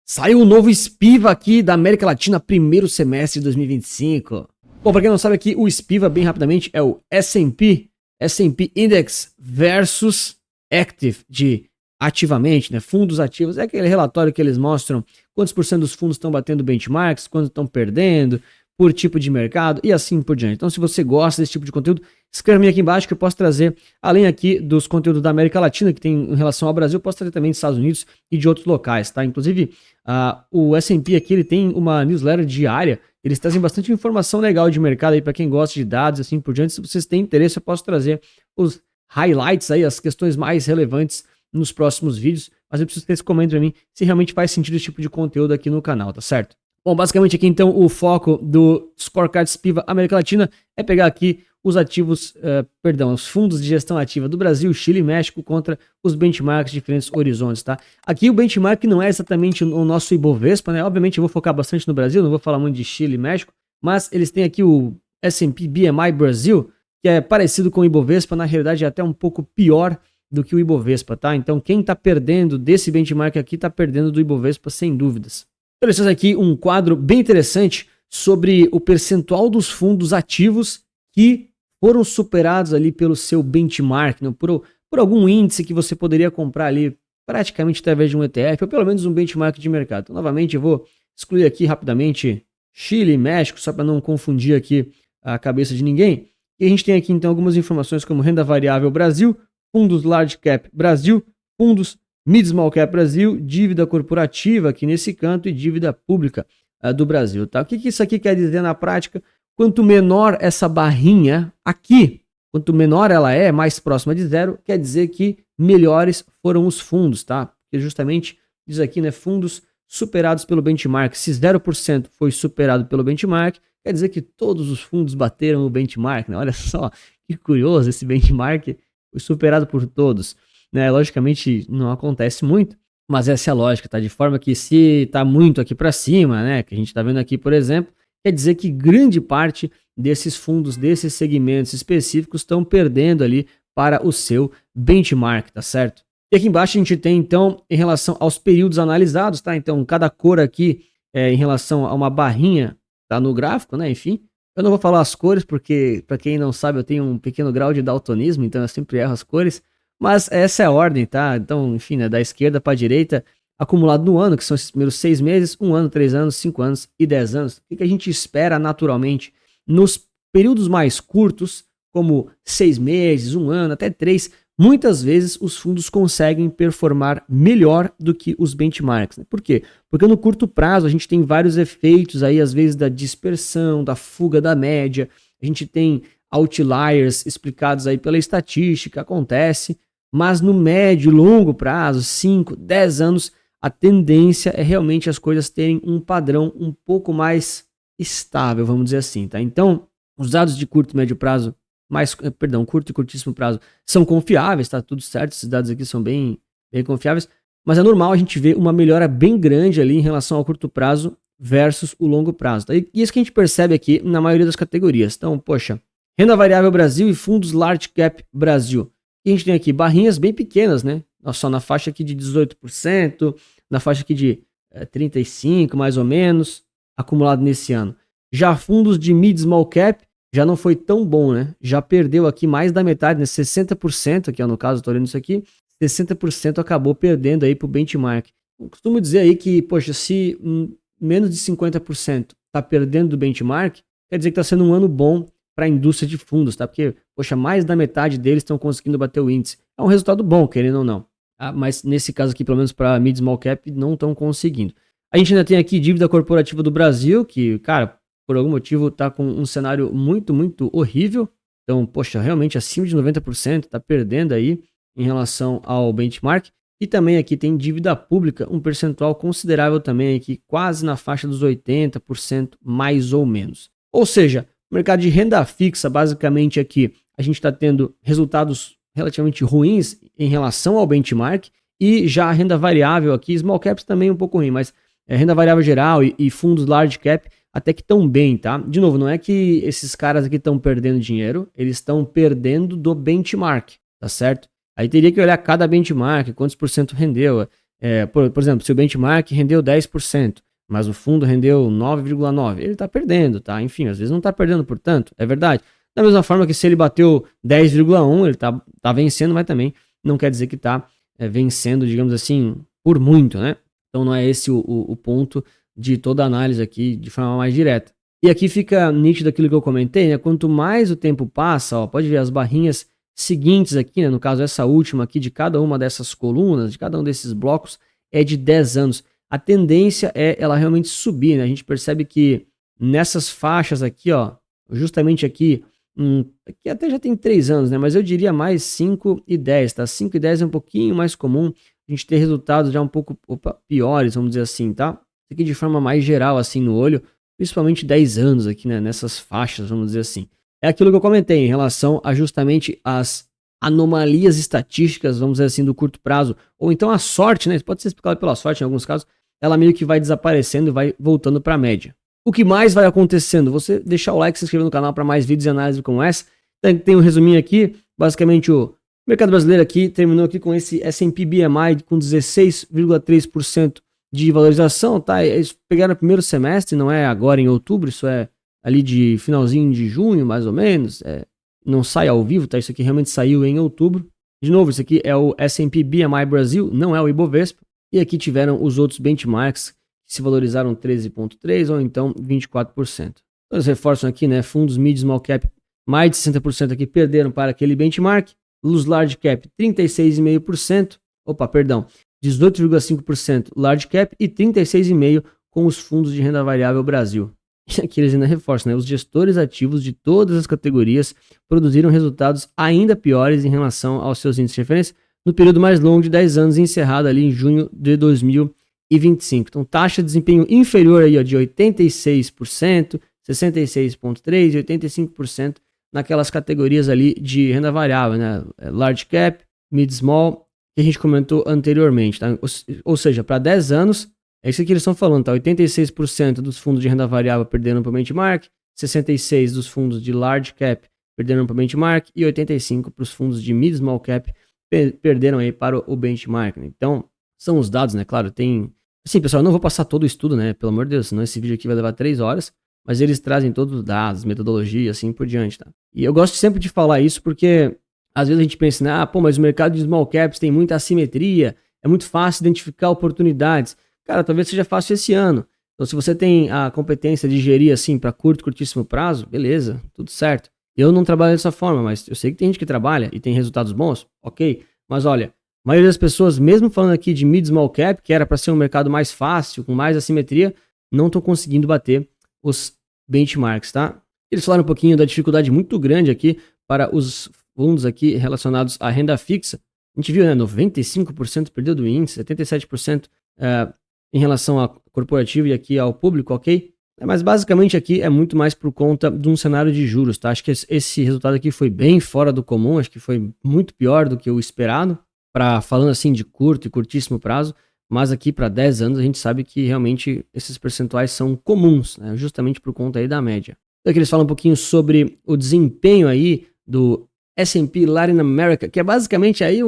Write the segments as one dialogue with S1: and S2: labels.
S1: Saiu o novo SPIVA aqui da América Latina, primeiro semestre de 2025. Bom, para quem não sabe aqui, o SPIVA, bem rapidamente, é o S&P Index versus Active, de ativamente, né? Fundos ativos. É aquele relatório que eles mostram quantos por cento dos fundos estão batendo benchmarks, quantos estão perdendo, por tipo de mercado e assim por diante. Então, se você gosta desse tipo de conteúdo, escreve aqui embaixo que eu posso trazer, além aqui dos conteúdos da América Latina, que tem em relação ao Brasil, eu posso trazer também dos Estados Unidos e de outros locais, tá? Inclusive, o S&P aqui, ele tem uma newsletter diária, eles trazem bastante informação legal de mercado aí para quem gosta de dados e assim por diante. Se vocês têm interesse, eu posso trazer os highlights aí, as questões mais relevantes nos próximos vídeos, mas eu preciso que vocês comentem para mim se realmente faz sentido esse tipo de conteúdo aqui no canal, tá certo? Bom, basicamente aqui então o foco do Scorecard SPIVA América Latina é pegar aqui os ativos, os fundos de gestão ativa do Brasil, Chile e México contra os benchmarks de diferentes horizontes, tá? Aqui o benchmark não é exatamente o nosso Ibovespa, né? Obviamente eu vou focar bastante no Brasil, não vou falar muito de Chile e México, mas eles têm aqui o S&P BMI Brasil, que é parecido com o Ibovespa, na realidade é até um pouco pior do que o Ibovespa, tá? Então quem tá perdendo desse benchmark aqui tá perdendo do Ibovespa sem dúvidas. Interessante aqui um quadro bem interessante sobre o percentual dos fundos ativos que foram superados ali pelo seu benchmark, né? por algum índice que você poderia comprar ali praticamente através de um ETF ou pelo menos um benchmark de mercado. Então, novamente, eu vou excluir aqui rapidamente Chile e México, só para não confundir aqui a cabeça de ninguém. E a gente tem aqui então algumas informações como renda variável Brasil, fundos large cap Brasil, fundos Mid Small Cap Brasil, dívida corporativa aqui nesse canto e dívida pública do Brasil. Tá? O que isso aqui quer dizer na prática? Quanto menor essa barrinha aqui, quanto menor ela é, mais próxima de zero, quer dizer que melhores foram os fundos, tá? Porque justamente diz aqui, né, fundos superados pelo benchmark. Se 0% foi superado pelo benchmark, quer dizer que todos os fundos bateram o benchmark, né? Olha só, que curioso, esse benchmark foi superado por todos. Né, logicamente não acontece muito, mas essa é a lógica, tá? De forma que se tá muito aqui para cima, né, que a gente tá vendo aqui, por exemplo, quer dizer que grande parte desses fundos, desses segmentos específicos estão perdendo ali para o seu benchmark, tá certo? E aqui embaixo a gente tem então em relação aos períodos analisados, tá? Então cada cor aqui em relação a uma barrinha tá no gráfico, né? Enfim, eu não vou falar as cores porque para quem não sabe eu tenho um pequeno grau de daltonismo, então eu sempre erro as cores. Mas essa é a ordem, tá? Então, enfim, né, da esquerda para a direita, acumulado no ano, que são esses primeiros 6 meses, 1 ano, 3 anos, 5 anos e 10 anos. O que a gente espera naturalmente nos períodos mais curtos, como 6 meses, 1 ano, até 3, muitas vezes os fundos conseguem performar melhor do que os benchmarks. Né? Por quê? Porque no curto prazo a gente tem vários efeitos aí, às vezes da dispersão, da fuga da média, a gente tem outliers explicados aí pela estatística, acontece. Mas no médio e longo prazo, 5, 10 anos, a tendência é realmente as coisas terem um padrão um pouco mais estável, vamos dizer assim, tá? Então, os dados de curto e médio prazo, curto e curtíssimo prazo, são confiáveis, tá? Tudo certo, esses dados aqui são bem confiáveis, mas é normal a gente ver uma melhora bem grande ali em relação ao curto prazo versus o longo prazo, tá? E isso que a gente percebe aqui na maioria das categorias. Então, poxa, renda variável Brasil e fundos large cap Brasil. E a gente tem aqui barrinhas bem pequenas, né? Só na faixa aqui de 18%, na faixa aqui de 35%, mais ou menos, acumulado nesse ano. Já fundos de mid small cap já não foi tão bom, né? Já perdeu aqui mais da metade, né? 60%, aqui ó, no caso, estou olhando isso aqui, 60% acabou perdendo aí para o benchmark. Eu costumo dizer aí que, poxa, se menos de 50% está perdendo do benchmark, quer dizer que está sendo um ano bom para a indústria de fundos, tá? Porque, poxa, mais da metade deles estão conseguindo bater o índice. É um resultado bom, querendo ou não. Tá? Mas nesse caso aqui, pelo menos para mid small cap, não estão conseguindo. A gente ainda tem aqui dívida corporativa do Brasil, que, cara, por algum motivo está com um cenário muito, muito horrível. Então, poxa, realmente acima de 90% está perdendo aí em relação ao benchmark. E também aqui tem dívida pública, um percentual considerável também aqui, quase na faixa dos 80%, mais ou menos. Ou seja, o mercado de renda fixa, basicamente aqui, a gente está tendo resultados relativamente ruins em relação ao benchmark, e já a renda variável aqui, small caps também um pouco ruim, mas renda variável geral e fundos large cap até que estão bem, tá? De novo, não é que esses caras aqui estão perdendo dinheiro, eles estão perdendo do benchmark, tá certo? Aí teria que olhar cada benchmark, quantos por cento rendeu. Por exemplo, se o benchmark rendeu 10%, mas o fundo rendeu 9,9%, ele está perdendo, tá? Enfim, às vezes não está perdendo por tanto, é verdade. Da mesma forma que se ele bateu 10,1%, ele tá vencendo, mas também não quer dizer que está vencendo, digamos assim, por muito, né? Então não é esse o ponto de toda a análise aqui de forma mais direta. E aqui fica nítido aquilo que eu comentei, né? Quanto mais o tempo passa, ó, pode ver as barrinhas seguintes aqui, né? No caso essa última aqui de cada uma dessas colunas, de cada um desses blocos, é de 10 anos. A tendência é ela realmente subir, né? A gente percebe que nessas faixas aqui, ó, justamente aqui até já tem 3 anos, né? Mas eu diria mais 5 e 10, tá? 5 e 10 é um pouquinho mais comum a gente ter resultados já um pouco piores, vamos dizer assim, tá? Isso aqui de forma mais geral, assim, no olho, principalmente 10 anos aqui, né? Nessas faixas, vamos dizer assim. É aquilo que eu comentei em relação a justamente as anomalias estatísticas, vamos dizer assim, do curto prazo, ou então a sorte, né? Pode ser explicado pela sorte em alguns casos, ela meio que vai desaparecendo e vai voltando para a média. O que mais vai acontecendo? Você deixar o like, se inscrever no canal para mais vídeos e análises como essa. Tem um resuminho aqui. Basicamente, o mercado brasileiro aqui terminou aqui com esse S&P BMI com 16,3% de valorização, tá? Eles pegaram o primeiro semestre, não é agora em outubro, isso é ali de finalzinho de junho, mais ou menos. Não sai ao vivo, tá? Isso aqui realmente saiu em outubro. De novo, isso aqui é o S&P BMI Brasil, não é o Ibovespa. E aqui tiveram os outros benchmarks que se valorizaram 13,3% ou então 24%. Então eles reforçam aqui, né? Fundos mid small cap, mais de 60% aqui perderam para aquele benchmark. Os large cap, 36,5%. 18,5% large cap e 36,5% com os fundos de renda variável Brasil. E aqui eles ainda reforçam, né? Os gestores ativos de todas as categorias produziram resultados ainda piores em relação aos seus índices de referência no período mais longo de 10 anos, encerrado ali em junho de 2025. Então, taxa de desempenho inferior aí, ó, de 86%, 66,3% e 85% naquelas categorias ali de renda variável, né? Large cap, mid small, que a gente comentou anteriormente, tá? Ou seja, para 10 anos, é isso que eles estão falando, tá? 86% dos fundos de renda variável perderam para o benchmark, 66% dos fundos de large cap perderam para o benchmark e 85% para os fundos de mid small cap perderam aí para o benchmark, né? Então, são os dados, né? Claro, tem... Assim, pessoal, eu não vou passar todo o estudo, né? Pelo amor de Deus, senão esse vídeo aqui vai levar 3 horas, mas eles trazem todos os dados, metodologia, assim por diante, tá? E eu gosto sempre de falar isso porque às vezes a gente pensa, né? Mas o mercado de small caps tem muita assimetria, é muito fácil identificar oportunidades. Cara, talvez seja fácil esse ano. Então, se você tem a competência de gerir, assim, para curtíssimo prazo, beleza, tudo certo. Eu não trabalho dessa forma, mas eu sei que tem gente que trabalha e tem resultados bons, ok. Mas olha, a maioria das pessoas, mesmo falando aqui de mid small cap, que era para ser um mercado mais fácil, com mais assimetria, não estão conseguindo bater os benchmarks, tá? Eles falaram um pouquinho da dificuldade muito grande aqui para os fundos aqui relacionados à renda fixa. A gente viu, né, 95% perdeu do índice, 77% em relação ao corporativo e aqui ao público, ok? Mas basicamente aqui é muito mais por conta de um cenário de juros, tá? Acho que esse resultado aqui foi bem fora do comum, acho que foi muito pior do que o esperado, falando assim de curto e curtíssimo prazo, mas aqui para 10 anos a gente sabe que realmente esses percentuais são comuns, né? Justamente por conta aí da média. Então aqui eles falam um pouquinho sobre o desempenho aí do S&P Latin America, que é basicamente aí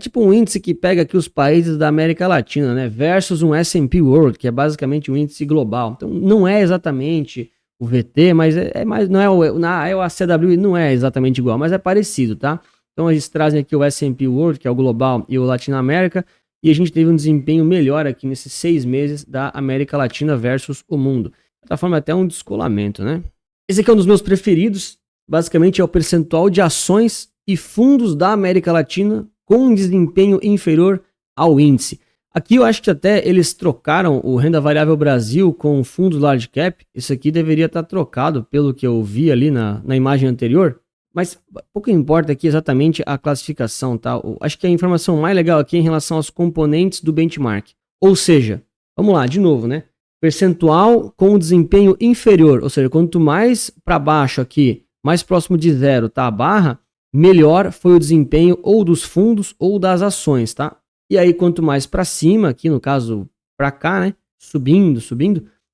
S1: tipo um índice que pega aqui os países da América Latina, né, versus um S&P World, que é basicamente um índice global. Então não é exatamente o VT, mas é mais, não é o ACWI, não é exatamente igual, mas é parecido, tá? Então eles trazem aqui o S&P World, que é o global, e o Latin America, e a gente teve um desempenho melhor aqui nesses 6 meses da América Latina versus o mundo. De certa forma, até um descolamento, né? Esse aqui é um dos meus preferidos, basicamente é o percentual de ações e fundos da América Latina com um desempenho inferior ao índice. Aqui eu acho que até eles trocaram o Renda Variável Brasil com o fundo Large Cap. Isso aqui deveria estar trocado pelo que eu vi ali na imagem anterior. Mas pouco importa aqui exatamente a classificação, tá? Acho que a informação mais legal aqui é em relação aos componentes do benchmark. Ou seja, vamos lá, de novo, né? Percentual com desempenho inferior. Ou seja, quanto mais para baixo aqui, mais próximo de zero tá a barra, melhor foi o desempenho ou dos fundos ou das ações, tá? E aí, quanto mais para cima, aqui no caso para cá, né? Subindo,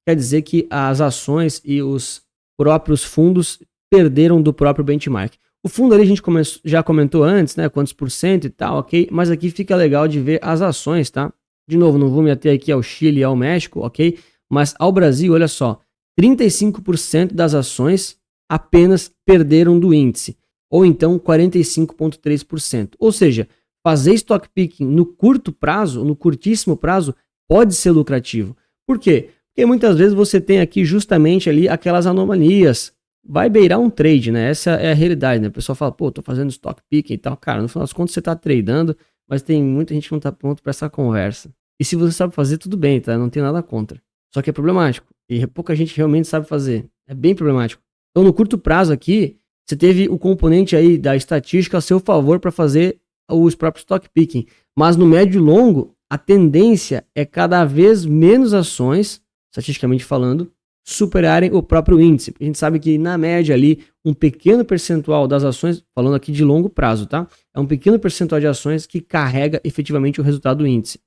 S1: quer dizer que as ações e os próprios fundos perderam do próprio benchmark. O fundo ali a gente já comentou antes, né? Quantos por cento e tal, ok? Mas aqui fica legal de ver as ações, tá? De novo, não vou me ater aqui ao Chile e ao México, ok? Mas ao Brasil, olha só, 35% das ações apenas perderam do índice, ou então 45,3%. Ou seja, fazer stock picking no curto prazo, no curtíssimo prazo, pode ser lucrativo. Por quê? Porque muitas vezes você tem aqui justamente ali aquelas anomalias. Vai beirar um trade, né? Essa é a realidade, né? O pessoal fala, pô, tô fazendo stock picking e tal. Cara, no final das contas você tá tradando, mas tem muita gente que não tá pronto para essa conversa. E se você sabe fazer, tudo bem, tá? Não tem nada contra. Só que é problemático. E pouca gente realmente sabe fazer. É bem problemático. Então, no curto prazo aqui, você teve o componente aí da estatística a seu favor para fazer os próprios stock picking. Mas no médio e longo, a tendência é cada vez menos ações, estatisticamente falando, superarem o próprio índice. A gente sabe que, na média ali, um pequeno percentual das ações, falando aqui de longo prazo, tá? É um pequeno percentual de ações que carrega efetivamente o resultado do índice.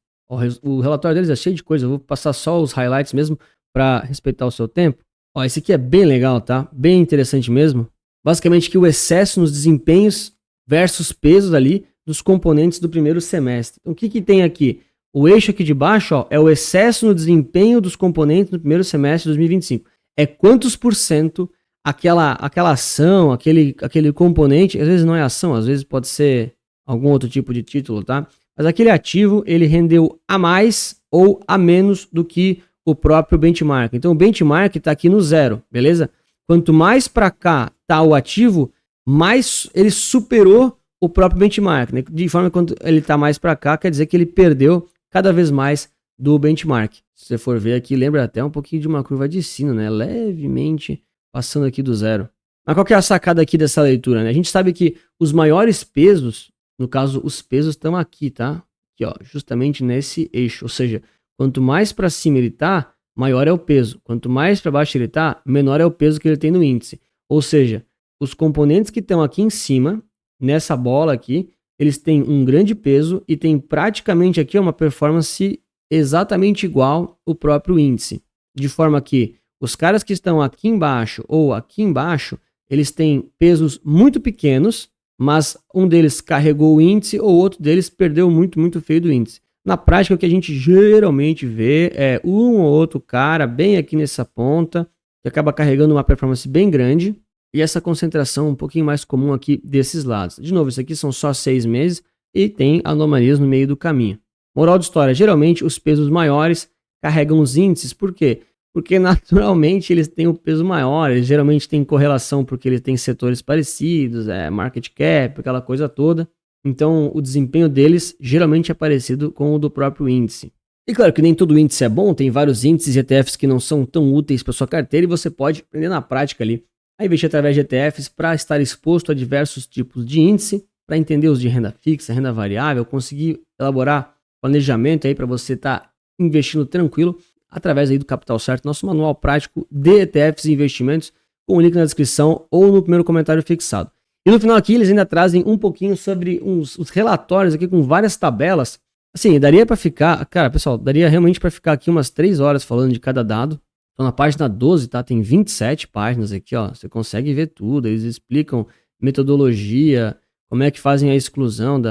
S1: O relatório deles é cheio de coisa, eu vou passar só os highlights mesmo para respeitar o seu tempo. Ó, esse aqui é bem legal, tá? Bem interessante mesmo. Basicamente que o excesso nos desempenhos versus pesos ali dos componentes do primeiro semestre. Então, o que tem aqui? O eixo aqui de baixo, ó, é o excesso no desempenho dos componentes no primeiro semestre de 2025. É quantos por cento aquela ação, aquele componente, às vezes não é ação, às vezes pode ser algum outro tipo de título, tá? Mas aquele ativo, ele rendeu a mais ou a menos do que o próprio benchmark. Então, o benchmark está aqui no zero, beleza? Quanto mais para cá está o ativo, mais ele superou o próprio benchmark, né? De forma que quando ele está mais para cá, quer dizer que ele perdeu cada vez mais do benchmark. Se você for ver aqui, lembra até um pouquinho de uma curva de sino, né? Levemente passando aqui do zero. Mas qual que é a sacada aqui dessa leitura, né? A gente sabe que os maiores pesos, no caso, os pesos estão aqui, tá? Aqui, ó, justamente nesse eixo. Ou seja, quanto mais para cima ele tá, maior é o peso. Quanto mais para baixo ele tá, menor é o peso que ele tem no índice. Ou seja, os componentes que estão aqui em cima, nessa bola aqui, eles têm um grande peso e tem praticamente aqui uma performance exatamente igual ao próprio índice. De forma que os caras que estão aqui embaixo ou aqui embaixo, eles têm pesos muito pequenos, mas um deles carregou o índice ou outro deles perdeu muito, muito feio do índice. Na prática, o que a gente geralmente vê é um ou outro cara bem aqui nessa ponta, que acaba carregando uma performance bem grande, e essa concentração um pouquinho mais comum aqui desses lados. De novo, isso aqui são só 6 meses e tem anomalias no meio do caminho. Moral de história, geralmente os pesos maiores carregam os índices, por quê? Porque naturalmente eles têm um peso maior, eles geralmente têm correlação porque eles têm setores parecidos, market cap, aquela coisa toda. Então o desempenho deles geralmente é parecido com o do próprio índice. E claro que nem todo índice é bom, tem vários índices e ETFs que não são tão úteis para sua carteira e você pode aprender na prática ali a investir através de ETFs para estar exposto a diversos tipos de índice, para entender os de renda fixa, renda variável, conseguir elaborar planejamento aí para você estar investindo tranquilo através aí do Capital Certo, nosso manual prático de ETFs e investimentos, com o link na descrição ou no primeiro comentário fixado. E no final aqui eles ainda trazem um pouquinho sobre os relatórios aqui com várias tabelas. Assim, daria para ficar, cara, pessoal, daria realmente para ficar aqui umas 3 horas falando de cada dado. Então na página 12, tá, tem 27 páginas aqui, ó, você consegue ver tudo, eles explicam metodologia, como é que fazem a exclusão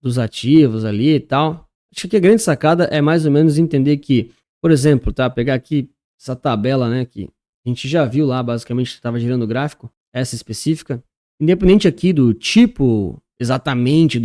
S1: dos ativos ali e tal. Acho que a grande sacada é mais ou menos entender que, por exemplo, tá, pegar aqui essa tabela, né, que a gente já viu lá, basicamente, que estava girando o gráfico, essa específica, independente aqui do tipo, exatamente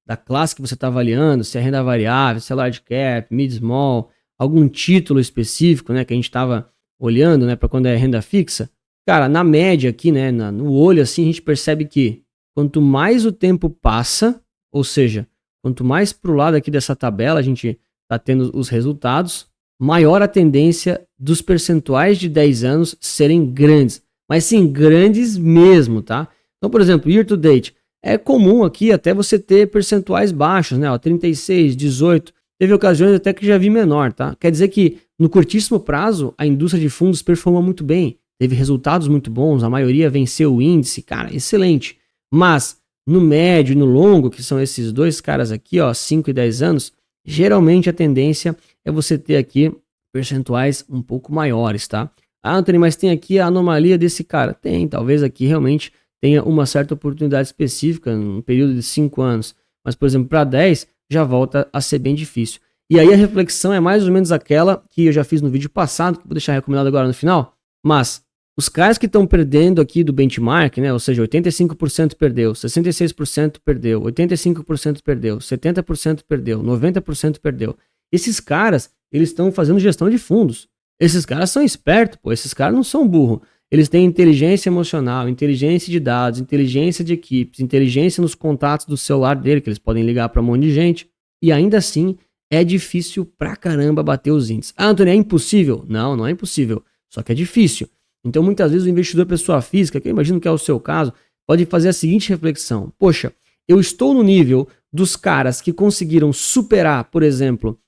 S1: da classe que você está avaliando, se é renda variável, se é large cap, mid small, algum título específico, né, que a gente estava olhando, né, para quando é renda fixa, cara, na média aqui, né, no olho assim, a gente percebe que quanto mais o tempo passa, ou seja, quanto mais pro lado aqui dessa tabela a gente está tendo os resultados, maior a tendência dos percentuais de 10 anos serem grandes, mas sim, grandes mesmo, tá? Então, por exemplo, year to date, é comum aqui até você ter percentuais baixos, né, ó, 36, 18, teve ocasiões até que já vi menor, tá? Quer dizer que no curtíssimo prazo, a indústria de fundos performa muito bem, teve resultados muito bons, a maioria venceu o índice, cara, excelente. Mas no médio e no longo, que são esses dois caras aqui, ó, 5 e 10 anos, geralmente a tendência é você ter aqui percentuais um pouco maiores, tá? Ah, Anthony, mas tem aqui a anomalia desse cara. Tem, talvez aqui realmente tenha uma certa oportunidade específica, num período de 5 anos. Mas, por exemplo, para 10, já volta a ser bem difícil. E aí a reflexão é mais ou menos aquela que eu já fiz no vídeo passado, que vou deixar recomendado agora no final, mas os caras que estão perdendo aqui do benchmark, né, ou seja, 85% perdeu, 66% perdeu, 85% perdeu, 70% perdeu, 90% perdeu. Esses caras, eles estão fazendo gestão de fundos. Esses caras são espertos, pô, esses caras não são burros. Eles têm inteligência emocional, inteligência de dados, inteligência de equipes, inteligência nos contatos do celular dele, que eles podem ligar para um monte de gente, e ainda assim é difícil pra caramba bater os índices. Ah, Antônio, é impossível? Não, não é impossível, só que é difícil. Então, muitas vezes o investidor pessoa física, que eu imagino que é o seu caso, pode fazer a seguinte reflexão: poxa, eu estou no nível dos caras que conseguiram superar, por exemplo,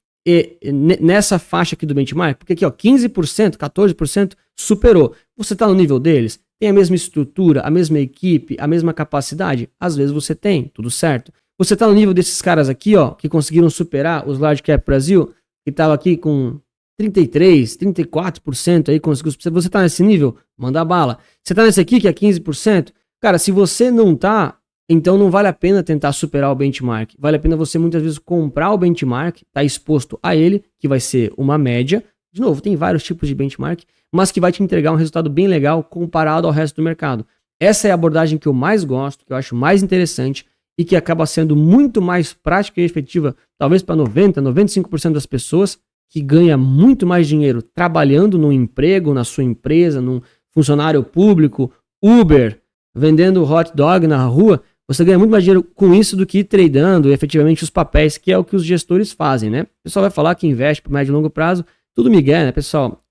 S1: nessa faixa aqui do benchmark, porque aqui ó, 15%, 14% superou. Você está no nível deles? Tem a mesma estrutura, a mesma equipe, a mesma capacidade? Às vezes você tem, tudo certo. Você está no nível desses caras aqui, ó, que conseguiram superar os Large Cap Brasil, que estava aqui com 33%, 34% aí, conseguiu. Você está nesse nível? Manda bala. Você está nesse aqui que é 15%? Cara, se você não tá, então não vale a pena tentar superar o benchmark. Vale a pena você muitas vezes comprar o benchmark, tá exposto a ele, que vai ser uma média. De novo, tem vários tipos de benchmark, mas que vai te entregar um resultado bem legal comparado ao resto do mercado. Essa é a abordagem que eu mais gosto, que eu acho mais interessante e que acaba sendo muito mais prática e efetiva, talvez para 90%, 95% das pessoas, que ganha muito mais dinheiro trabalhando num emprego, na sua empresa, num funcionário público, Uber, vendendo hot dog na rua. Você ganha muito mais dinheiro com isso do que tradando efetivamente os papéis, que é o que os gestores fazem, né? O pessoal vai falar que investe por médio e longo prazo, tudo migué, né, pessoal?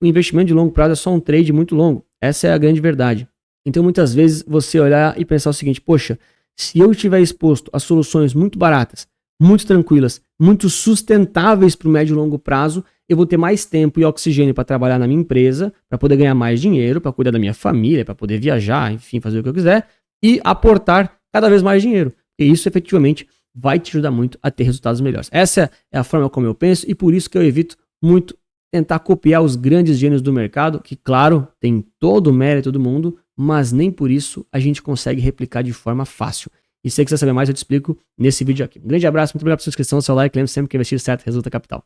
S1: O investimento de longo prazo é só um trade muito longo. Essa é a grande verdade. Então, muitas vezes, você olhar e pensar o seguinte: poxa, se eu estiver exposto a soluções muito baratas, muito tranquilas, muito sustentáveis para o médio e longo prazo, eu vou ter mais tempo e oxigênio para trabalhar na minha empresa, para poder ganhar mais dinheiro, para cuidar da minha família, para poder viajar, enfim, fazer o que eu quiser e aportar cada vez mais dinheiro. E isso efetivamente vai te ajudar muito a ter resultados melhores. Essa é a forma como eu penso e por isso que eu evito muito tentar copiar os grandes gênios do mercado, que claro, tem todo o mérito do mundo, mas nem por isso a gente consegue replicar de forma fácil. E se você quiser saber mais, eu te explico nesse vídeo aqui. Um grande abraço, muito obrigado pela sua inscrição, seu like, lembre sempre que investir certo resulta capital.